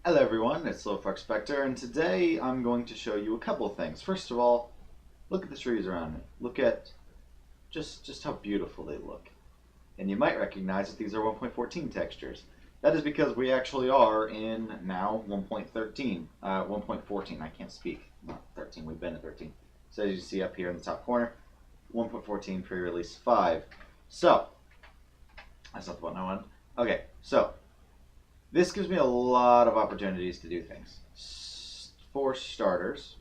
Hello everyone, it's SilverFoxSpectre, and today I'm going to show you a couple of things. First of all, look at the trees around me. Look at just how beautiful they look. And you might recognize that these are 1.14 textures. That is because we actually are in now 1.13, 1.14, I can't speak, not 13, we've been at 13. So as you see up here in the top corner, 1.14 pre-release 5. So, that's not the one I wanted. Okay, so this gives me a lot of opportunities to do things. For starters,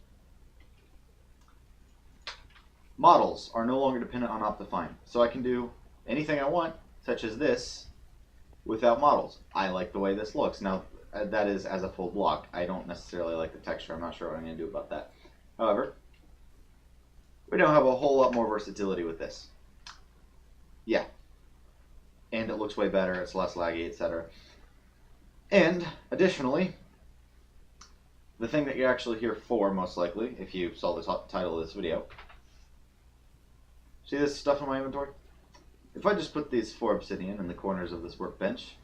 models are no longer dependent on Optifine. So I can do anything I want, such as this, without models. I like the way this looks. Now, that is as a full block. I don't necessarily like the texture. I'm not sure what I'm going to do about that. However, we don't have a whole lot more versatility with this. Yeah. And it looks way better. It's less laggy, etc. And additionally, the thing that you're actually here for, most likely, if you saw the title of this video, see this stuff in my inventory? If I just put these 4 obsidian in the corners of this workbench,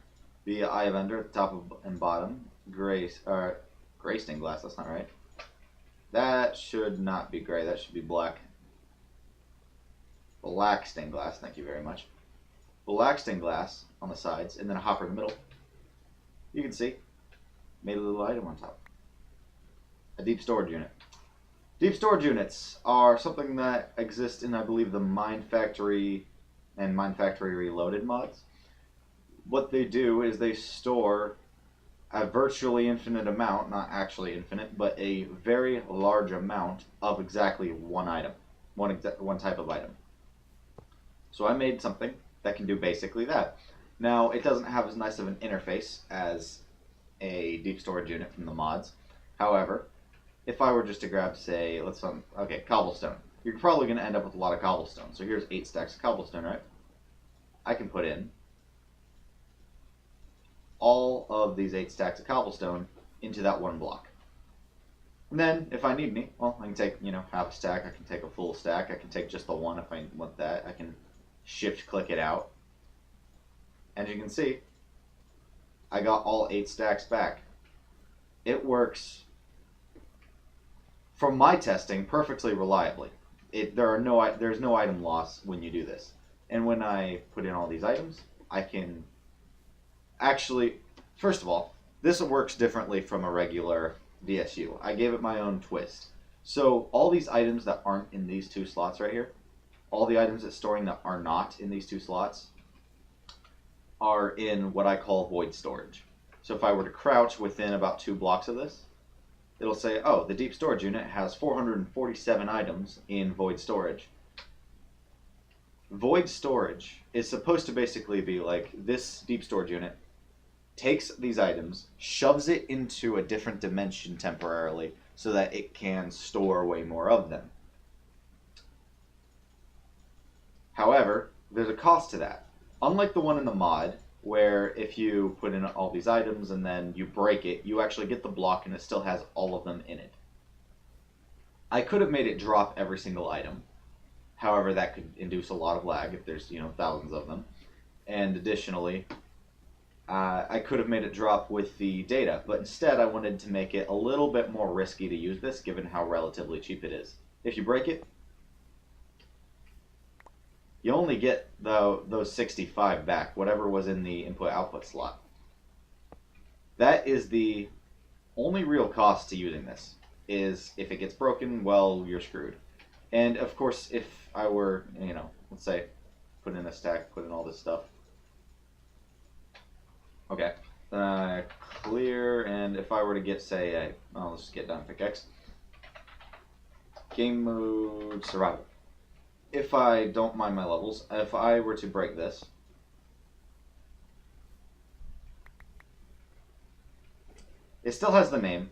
the eye of ender at the top and bottom, gray stained glass, that's not right. That should not be gray, that should be black. Black stained glass, thank you very much. Black stained glass on the sides, and then a hopper in the middle. You can see, made a little item on top. A deep storage unit. Deep storage units are something that exist in, I believe, the MineFactory and MineFactory Reloaded mods. What they do is they store a virtually infinite amount, not actually infinite, but a very large amount of exactly one item, one type of item. So I made something that can do basically that. Now, it doesn't have as nice of an interface as a deep storage unit from the mods. However, if I were just to grab, say, cobblestone. You're probably going to end up with a lot of cobblestone. So here's 8 stacks of cobblestone, right? I can put in all of these 8 stacks of cobblestone into that one block. And then, if I need any, well, I can take, half a stack. I can take a full stack. I can take just the one if I want that. I can shift-click it out. As you can see, I got all 8 stacks back. It works, from my testing, perfectly reliably. There's no item loss when you do this. And when I put in all these items, I can actually, first of all, this works differently from a regular DSU. I gave it my own twist. So all these items that aren't in these 2 slots right here, all the items it's storing that are not in these 2 slots, are in what I call void storage. So if I were to crouch within about 2 blocks of this, it'll say, oh, the deep storage unit has 447 items in void storage. Void storage is supposed to basically be like this deep storage unit takes these items, shoves it into a different dimension temporarily so that it can store way more of them. However, there's a cost to that. Unlike the one in the mod, where if you put in all these items and then you break it, you actually get the block and it still has all of them in it. I could have made it drop every single item. However, that could induce a lot of lag if there's, thousands of them. And additionally, I could have made it drop with the data, but instead I wanted to make it a little bit more risky to use this given how relatively cheap it is. If you break it, you only get those 65 back, whatever was in the input-output slot. That is the only real cost to using this, is if it gets broken, well, you're screwed. And of course, if I were, let's say, put in a stack, put in all this stuff. Okay, clear, and if I were to get, say, let's just get done pickaxe. Game mode, survival. If I don't mind my levels, if I were to break this, it still has the name,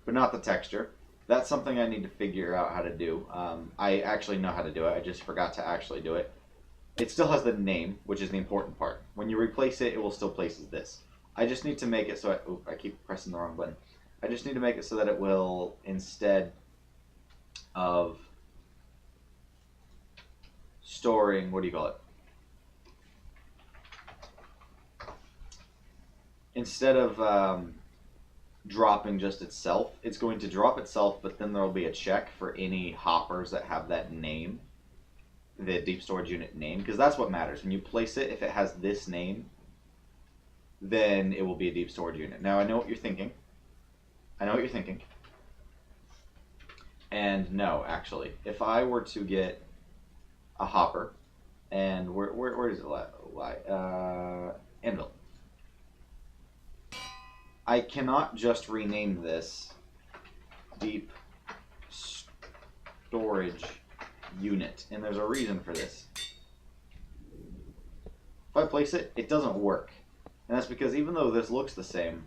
but not the texture. That's something I need to figure out how to do. I actually know how to do it, I just forgot to actually do it. It still has the name, which is the important part. When you replace it, it will still place as this. I just need to make it so I keep pressing the wrong button. I just need to make it so that it will, instead of storing, what do you call it? Instead of dropping just itself. It's going to drop itself, but then there will be a check for any hoppers that have that name, the deep storage unit name, because that's what matters. When you place it, if it has this name, then it will be a deep storage unit. Now, I know what you're thinking. And no, actually, if I were to get a hopper, and where does it lie? Anvil. I cannot just rename this deep storage unit, and there's a reason for this. If I place it, it doesn't work. And that's because even though this looks the same,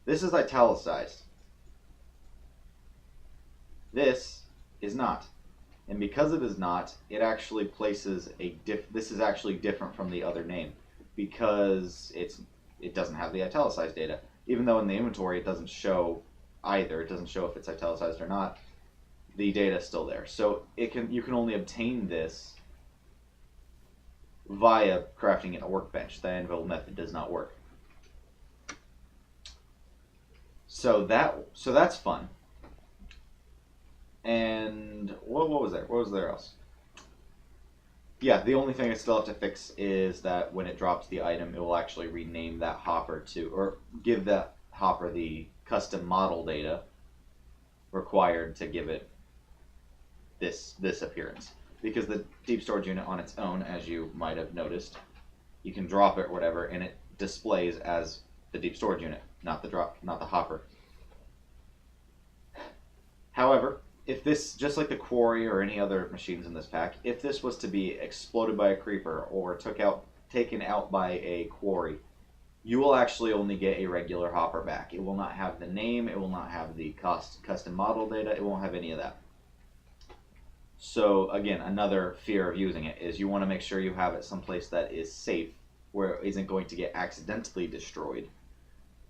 this is italicized. This is not. And because it is not, it actually places this is actually different from the other name because it doesn't have the italicized data. Even though in the inventory it doesn't show either, it doesn't show if it's italicized or not, the data is still there. So you can only obtain this via crafting in a workbench. The anvil method does not work. So that's fun. And what was there? What was there else? Yeah, the only thing I still have to fix is that when it drops the item, it will actually rename that hopper or give that hopper the custom model data required to give it this appearance. Because the deep storage unit on its own, as you might have noticed, you can drop it or whatever, and it displays as the deep storage unit, not the hopper. However, if this, just like the quarry or any other machines in this pack, if this was to be exploded by a creeper or taken out by a quarry, you will actually only get a regular hopper back. It will not have the name, it will not have the custom model data, it won't have any of that. So again, another fear of using it is you want to make sure you have it someplace that is safe, where it isn't going to get accidentally destroyed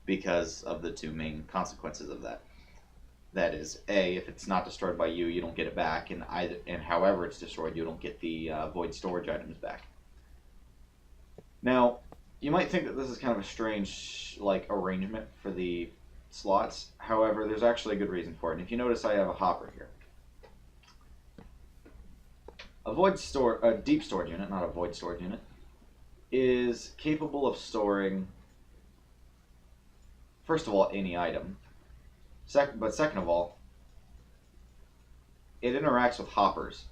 because of the two main consequences of that. That is, A, if it's not destroyed by you, you don't get it back, and however it's destroyed, you don't get the void storage items back. Now, you might think that this is kind of a strange arrangement for the slots. However, there's actually a good reason for it. And if you notice, I have a hopper here. A deep storage unit, not a void storage unit, is capable of storing, first of all, any item. But second of all, it interacts with hoppers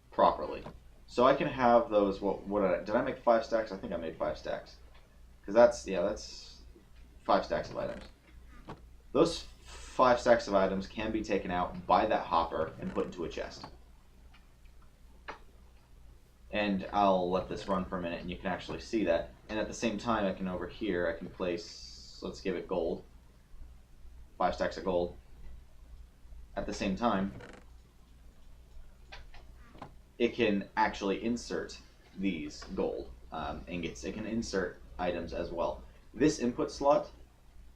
properly. So I can have those. Did I make 5 stacks? I think I made 5 stacks. Because that's 5 stacks of items. Those 5 stacks of items can be taken out by that hopper and put into a chest. And I'll let this run for a minute and you can actually see that. And at the same time, I can over here, I can place, let's give it gold. 5 stacks of gold. At the same time, it can actually insert these gold ingots. It can insert items as well. This input slot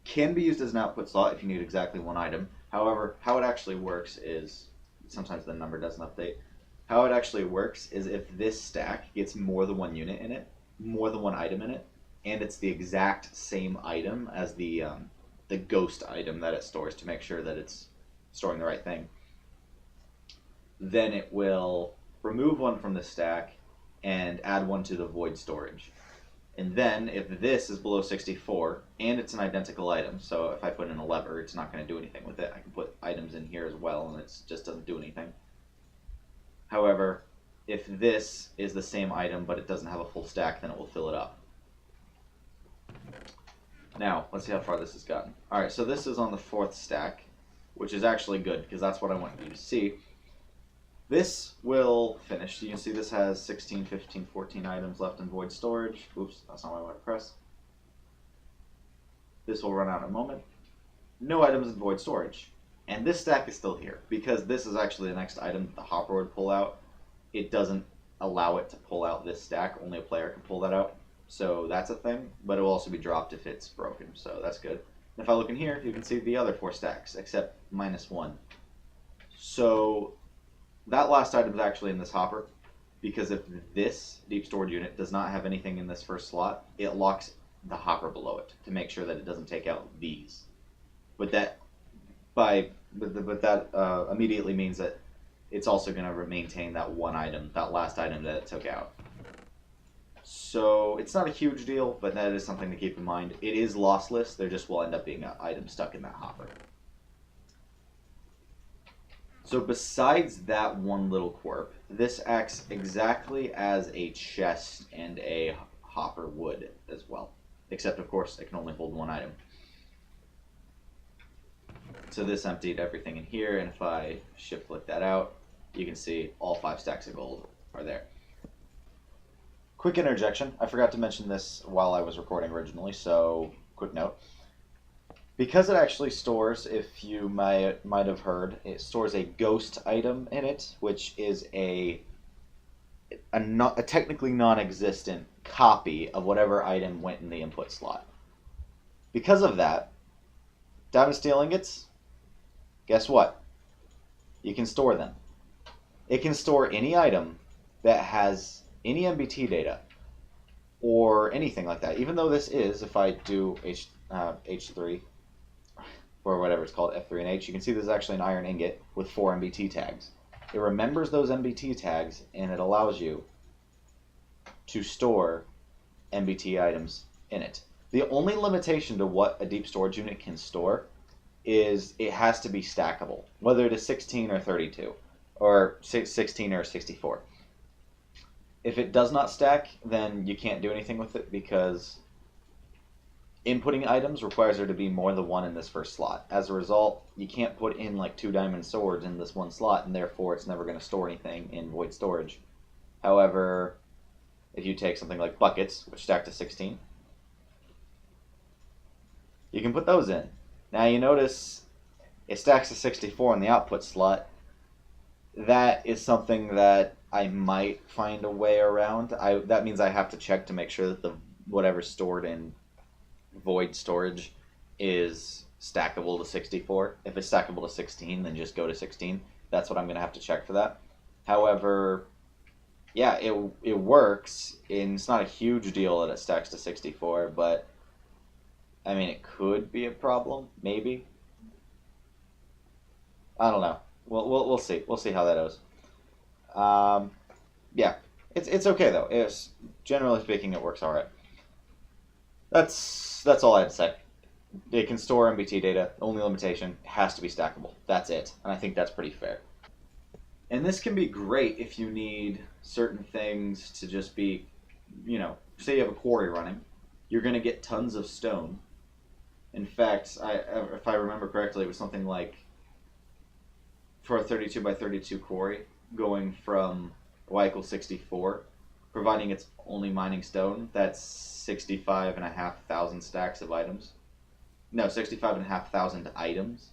can be used as an output slot if you need exactly one item. However, how it actually works is, sometimes the number doesn't update. How it actually works is if this stack gets more than one unit in it, more than one item in it, and it's the exact same item as the ghost item that it stores to make sure that it's storing the right thing, then it will remove one from the stack and add one to the void storage. And then if this is below 64 and it's an identical item, so if I put in a lever, it's not going to do anything with it. I can put items in here as well and it just doesn't do anything. However, if this is the same item but it doesn't have a full stack, then it will fill it up. Now, let's see how far this has gotten. Alright, so this is on the 4th stack, which is actually good because that's what I want you to see. This will finish. So you can see this has 16, 15, 14 items left in void storage. Oops, that's not what I want to press. This will run out in a moment. No items in void storage. And this stack is still here because this is actually the next item that the hopper would pull out. It doesn't allow it to pull out this stack. Only a player can pull that out. So that's a thing, but it will also be dropped if it's broken. So that's good. And if I look in here, you can see the other 4 stacks, except -1. So that last item is actually in this hopper, because if this deep storage unit does not have anything in this first slot, it locks the hopper below it to make sure that it doesn't take out these. but that immediately means that it's also going to maintain that one item, that last item that it took out. So it's not a huge deal, but that is something to keep in mind. It is lossless. There just will end up being an item stuck in that hopper. So besides that one little quirk, this acts exactly as a chest and a hopper would as well. Except, of course, it can only hold one item. So this emptied everything in here, and if I shift click that out, you can see all 5 stacks of gold are there. Quick interjection. I forgot to mention this while I was recording originally, so quick note. Because it actually stores, if you might have heard, it stores a ghost item in it, which is a technically non-existent copy of whatever item went in the input slot. Because of that, diamond steel ingots, guess what? You can store them. It can store any item that has any MBT data or anything like that. Even though this is, if I do H3, or whatever it's called, F3 and H, you can see there's actually an iron ingot with 4 MBT tags. It remembers those MBT tags, and it allows you to store MBT items in it. The only limitation to what a deep storage unit can store is it has to be stackable, whether it is 16 or 32, or 16 or 64. If it does not stack, then you can't do anything with it, because inputting items requires there to be more than one in this first slot. As a result, you can't put in like 2 diamond swords in this one slot, and therefore it's never going to store anything in void storage. However, if you take something like buckets, which stack to 16, you can put those in. Now you notice it stacks to 64 in the output slot. That is something that I might find a way around. That means I have to check to make sure that the whatever's stored in void storage is stackable to 64. If it's stackable to 16, then just go to 16. That's what I'm going to have to check for that. However, yeah, it works, and it's not a huge deal that it stacks to 64, but I mean, it could be a problem, maybe. I don't know. We'll see. We'll see how that goes. Yeah, it's okay though. It's generally speaking, it works all right. That's all I had to say. It can store MBT data. The only limitation has to be stackable. That's it, and I think that's pretty fair. And this can be great if you need certain things to just be, say you have a quarry running, you're going to get tons of stone. In fact, if I remember correctly, it was something like, for a 32 by 32 quarry, going from y equals 64, providing it's only mining stone, that's 65,500 stacks of items. No, 65,500 items.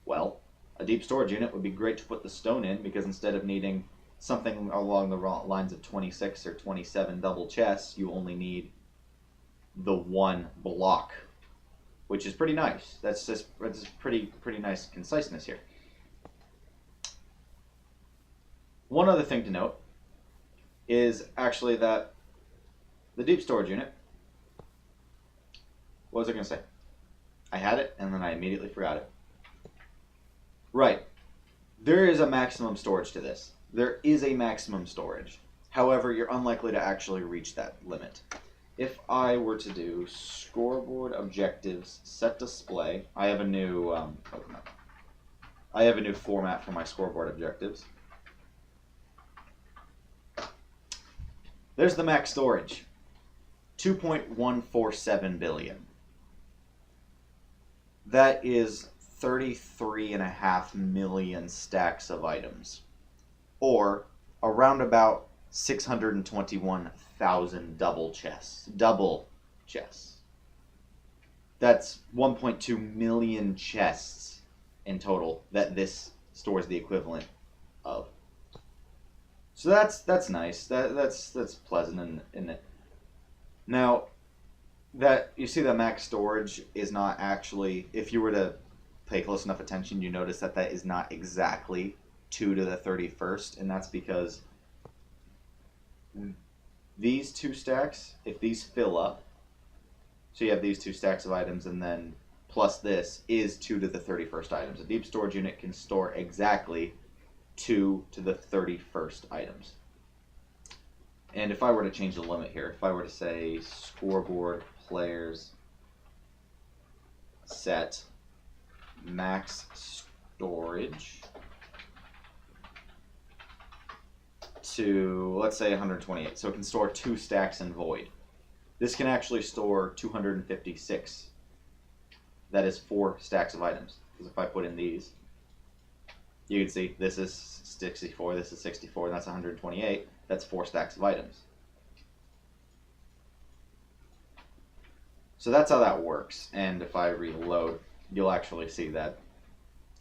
Well, a deep storage unit would be great to put the stone in, because instead of needing something along the lines of 26 or 27 double chests, you only need the one block, which is pretty nice. That's pretty nice conciseness here. One other thing to note is actually that the deep storage unit, what was I going to say? I had it, and then I immediately forgot it. Right. There is a maximum storage to this. There is a maximum storage. However, you're unlikely to actually reach that limit. If I were to do scoreboard objectives set display, I have a new format for my scoreboard objectives. There's the max storage, 2.147 billion. That is 33.5 million stacks of items, or around about 621,000 double chests. That's 1.2 million chests in total that this stores the equivalent of. So that's nice. That's pleasant, isn't it? Now, that you see the max storage is not actually, if you were to pay close enough attention, you notice that is not exactly 2 to the 31st, and that's because these 2 stacks, if these fill up, So you have these 2 stacks of items, and then plus this is 2 to the 31st items. A deep storage unit can store exactly 2 to the 31st items. And if I were to change the limit here, if I were to say scoreboard players set max storage to, let's say, 128. So it can store 2 stacks in void. This can actually store 256. That is 4 stacks of items. Because if I put in these, you can see this is 64, this is 64, and that's 128. That's 4 stacks of items. So that's how that works. And if I reload, you'll actually see that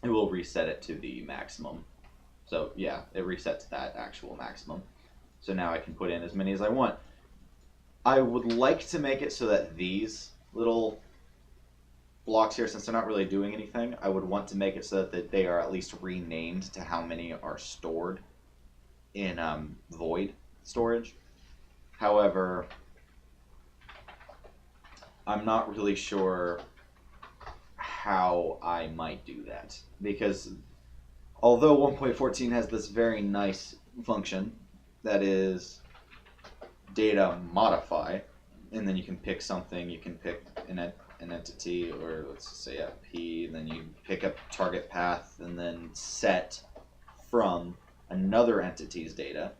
it will reset it to the maximum. So yeah, it resets to that actual maximum. So now I can put in as many as I want. I would like to make it so that these little blocks here, since they're not really doing anything, I would want to make it so that they are at least renamed to how many are stored in void storage. However, I'm not really sure how I might do that, because although 1.14 has this very nice function that is data modify, and then you can pick something, you can pick an entity, or let's say a P, then you pick up target path and then set from another entity's data.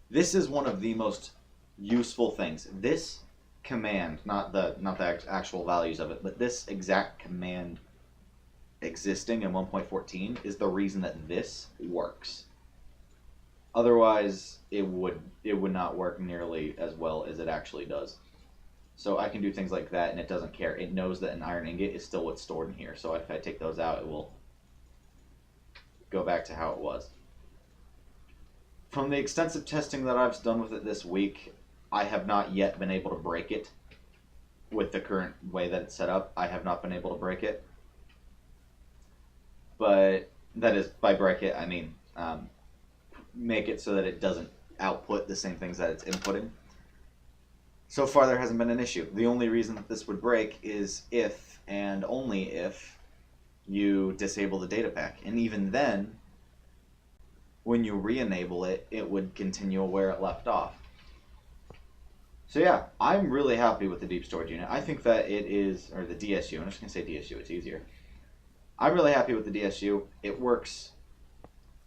This is one of the most useful things. This command, not the actual values of it, but this exact command existing in 1.14 is the reason that this works. Otherwise, it would not work nearly as well as it actually does. So I can do things like that, and it doesn't care. It knows that an iron ingot is still what's stored in here. So if I take those out, it will go back to how it was. From the extensive testing that I've done with it this week, I have not yet been able to break it. With the current way that it's set up, I have not been able to break it. But that is, by break it, I mean make it so that it doesn't output the same things that it's inputting. So far, there hasn't been an issue. The only reason that this would break is if, and only if, you disable the data pack. And even then, when you re-enable it, it would continue where it left off. So yeah, I'm really happy with the deep storage unit. I think that it is, or the DSU, I'm just going to say DSU, it's easier. I'm really happy with the DSU. It works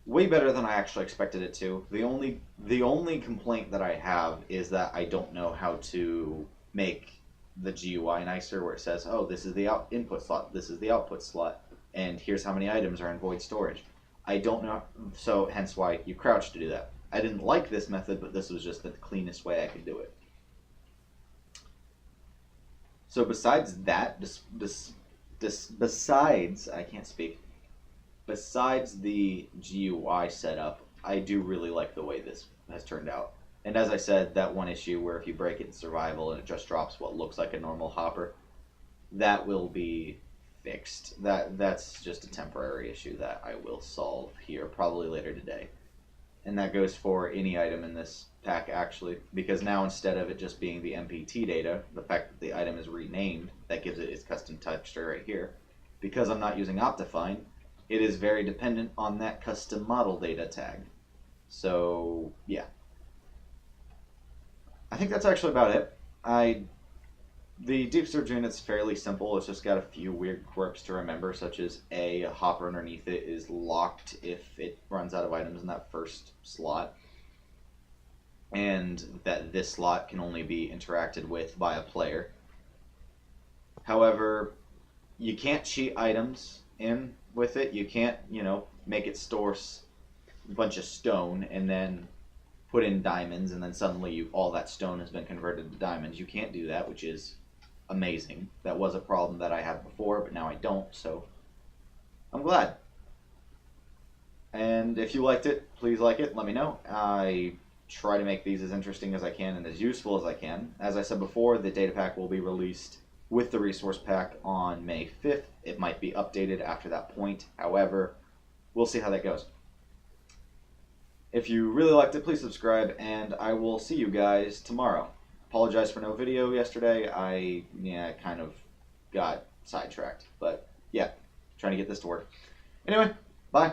way better than I actually expected it to. The only complaint that I have is that I don't know how to make the GUI nicer, where it says, oh, this is the input slot, this is the output slot, and here's how many items are in void storage. I don't know, so hence why you crouch to do that. I didn't like this method, but this was just the cleanest way I could do it. So besides that, besides the GUI setup, I do really like the way this has turned out. And as I said, that one issue where if you break it in survival and it just drops what looks like a normal hopper, that will be fixed. That's just a temporary issue that I will solve here probably later today. And that goes for any item in this pack, actually, because now instead of it just being the MPT data, the fact that the item is renamed, that gives it its custom texture right here. Because I'm not using Optifine, it is very dependent on that custom model data tag. So, yeah. I think that's actually about it. The deep storage unit's fairly simple. It's just got a few weird quirks to remember, such as a hopper underneath it is locked if it runs out of items in that first slot, and that this slot can only be interacted with by a player. However, you can't cheat items in with it. You can't, make it store a bunch of stone and then put in diamonds, and then suddenly all that stone has been converted to diamonds. You can't do that, which is amazing. That was a problem that I had before, but now I don't, so I'm glad. And if you liked it, please like it, let me know. I try to make these as interesting as I can and as useful as I can. As I said before, the data pack will be released with the resource pack on May 5th. It might be updated after that point. However, we'll see how that goes. If you really liked it, please subscribe, and I will see you guys tomorrow. apologize for no video yesterday. I kind of got sidetracked, but yeah, trying to get this to work. Anyway, bye.